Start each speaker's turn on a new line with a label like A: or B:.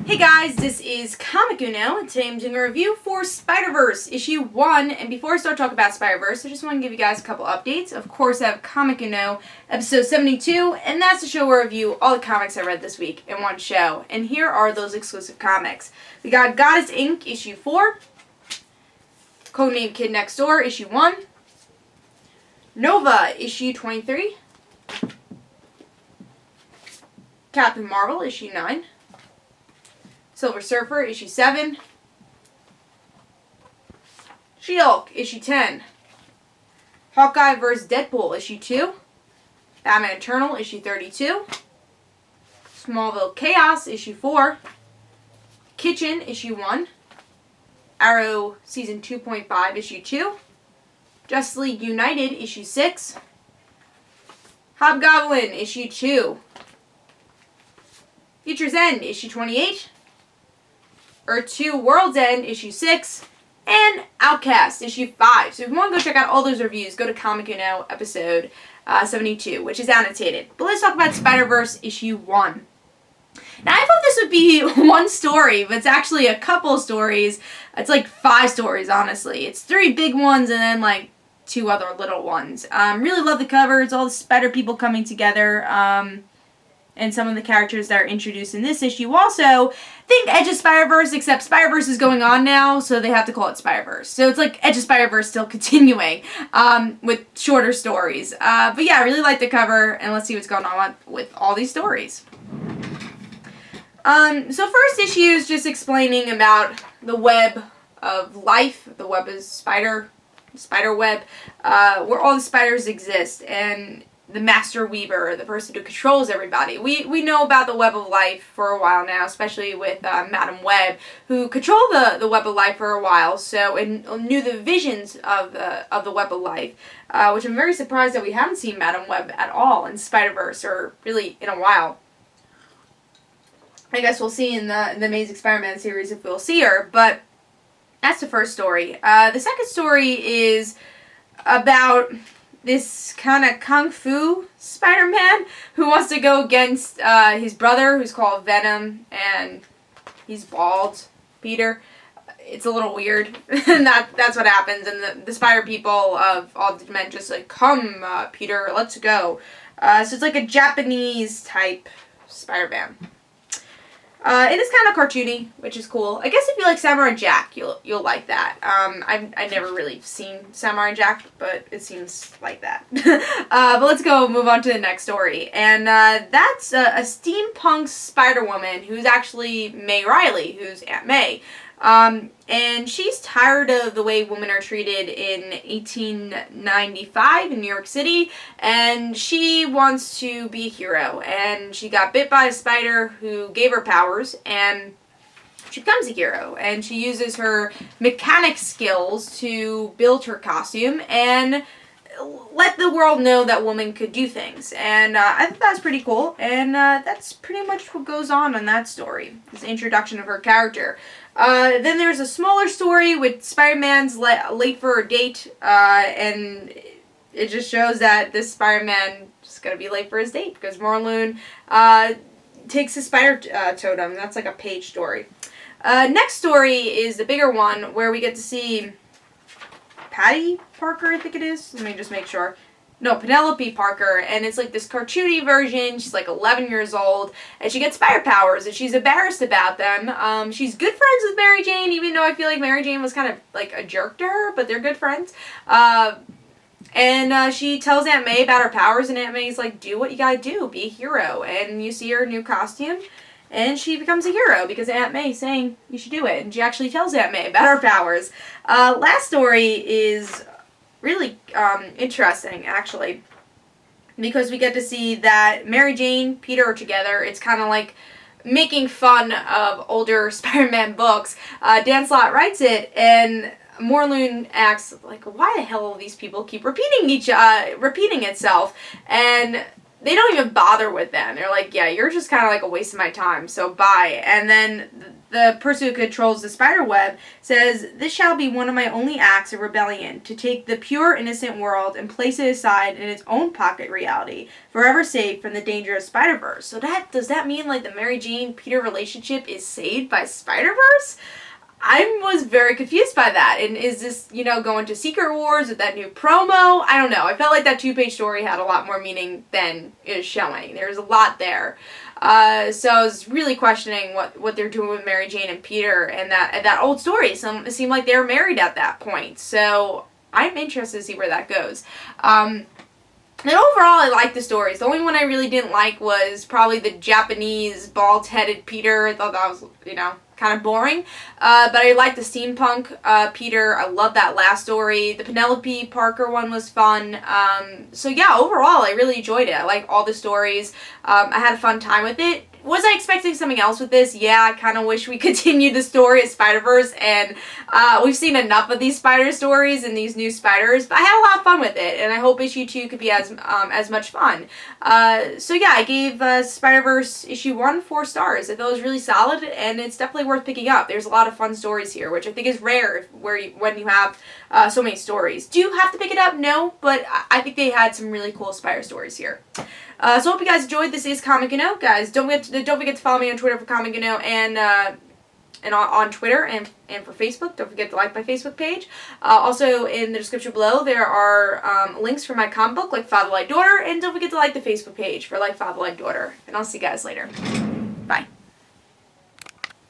A: Hey guys, this is Comic Uno, and today I'm doing a review for Spider-Verse issue 1, and before I start talking about Spider-Verse, I just want to give you guys a couple updates. Of course, I have Comic Uno, episode 72, and that's the show where I review all the comics I read this week in one show, and here are those exclusive comics. We got Goddess Inc. issue 4, Codename Kid Next Door issue 1, Nova issue 23, Captain Marvel issue 9, Silver Surfer, issue 7. She-Hulk, issue 10. Hawkeye vs. Deadpool, issue 2. Batman Eternal, issue 32. Smallville Chaos, issue 4. Kitchen, issue 1. Arrow, season 2.5, issue 2. Justice League United, issue 6. Hobgoblin, issue 2. Future's End, issue 28. Earth 2 World's End, issue 6, and Outcast, issue 5. So if you want to go check out all those reviews, go to Comic Uno, episode 72, which is annotated. But let's talk about Spider-Verse, issue 1. Now, I thought this would be one story, but it's actually a couple stories. It's like 5 stories, honestly. It's 3 big ones and then like 2 other little ones. Really love the cover. It's all the Spider people coming together. And some of the characters that are introduced in this issue also think Edge of Spider-Verse, except Spider-Verse is going on now, so they have to call it Spider-Verse. So it's like Edge of Spider-Verse still continuing with shorter stories. But yeah, I really like the cover, and let's see what's going on with all these stories. So first issue is just explaining about the web of life, the web is spider web, where all the spiders exist, and the Master Weaver, the person who controls everybody. We know about the Web of Life for a while now, especially with Madam Web, who controlled the Web of Life for a while, and knew the visions of the Web of Life, which I'm very surprised that we haven't seen Madam Web at all in Spider-Verse, or really in a while. I guess we'll see in the Amazing Spider-Man series if we'll see her, but that's the first story. The second story is about this kind of kung fu Spider-Man who wants to go against his brother, who's called Venom, and he's bald, Peter. It's a little weird, and that's what happens, and the Spider people of all the men just like, come, Peter, let's go. So it's like a Japanese type Spider-Man. It is kind of cartoony, which is cool. I guess if you like Samurai Jack, you'll like that. I've never really seen Samurai Jack, but it seems like that. But let's move on to the next story. And that's a steampunk Spider-Woman who's actually May Riley, who's Aunt May. And she's tired of the way women are treated in 1895 in New York City, and she wants to be a hero. And she got bit by a spider who gave her powers, and she becomes a hero. And she uses her mechanic skills to build her costume and let the world know that women could do things. And I think that's pretty cool, and that's pretty much what goes on in that story. It's the introduction of her character. Then there's a smaller story with Spider-Man's late for a date, and it just shows that this Spider-Man is going to be late for his date because Morlun takes his spider totem. That's like a page story. Next story is the bigger one where we get to see Patty Parker, I think it is. Let me just make sure. No, Penelope Parker, and it's like this cartoony version. She's like 11 years old, and she gets spider powers, and she's embarrassed about them. She's good friends with Mary Jane, even though I feel like Mary Jane was kind of like a jerk to her, but they're good friends. And she tells Aunt May about her powers, and Aunt May's like, do what you gotta do, be a hero. And you see her new costume, and she becomes a hero because Aunt May's saying you should do it, and she actually tells Aunt May about her powers. Last story is really interesting, actually, because we get to see that Mary Jane, Peter are together. It's kind of like making fun of older Spider-Man books. Dan Slott writes it, and Morlun asks, like, why the hell all these people keep repeating itself? And they don't even bother with them. They're like, yeah, you're just kind of like a waste of my time, so bye. And then the person who controls the spider web says, this shall be one of my only acts of rebellion, to take the pure innocent world and place it aside in its own pocket reality, forever safe from the danger of Spider-Verse. So does that mean like the Mary Jane Peter relationship is saved by Spider-Verse? I was very confused by that. And is this, going to Secret Wars with that new promo? I don't know. I felt like that 2-page story had a lot more meaning than is showing. There's a lot there. So I was really questioning what they're doing with Mary Jane and Peter and that old story. It seemed like they were married at that point. So I'm interested to see where that goes. And overall, I liked the stories. The only one I really didn't like was probably the Japanese bald-headed Peter. I thought that was, kind of boring. But I liked the steampunk Peter. I love that last story. The Penelope Parker one was fun. So yeah, overall, I really enjoyed it. I like all the stories. I had a fun time with it. Was I expecting something else with this? Yeah, I kind of wish we continued the story of Spider-Verse, and we've seen enough of these spider stories and these new spiders, but I had a lot of fun with it, and I hope issue 2 could be as much fun. So yeah, I gave Spider-Verse issue 1 4 stars. I thought it was really solid, and it's definitely worth picking up. There's a lot of fun stories here, which I think is rare when you have so many stories. Do you have to pick it up? No, but I think they had some really cool spider stories here. So I hope you guys enjoyed. This is Comic Note, guys. Don't forget to follow me on Twitter for Comic Note and on Twitter and for Facebook. Don't forget to like my Facebook page. Also, in the description below, there are links for my comic book, Like Father Like Daughter, and don't forget to like the Facebook page for Like Father Like Daughter. And I'll see you guys later.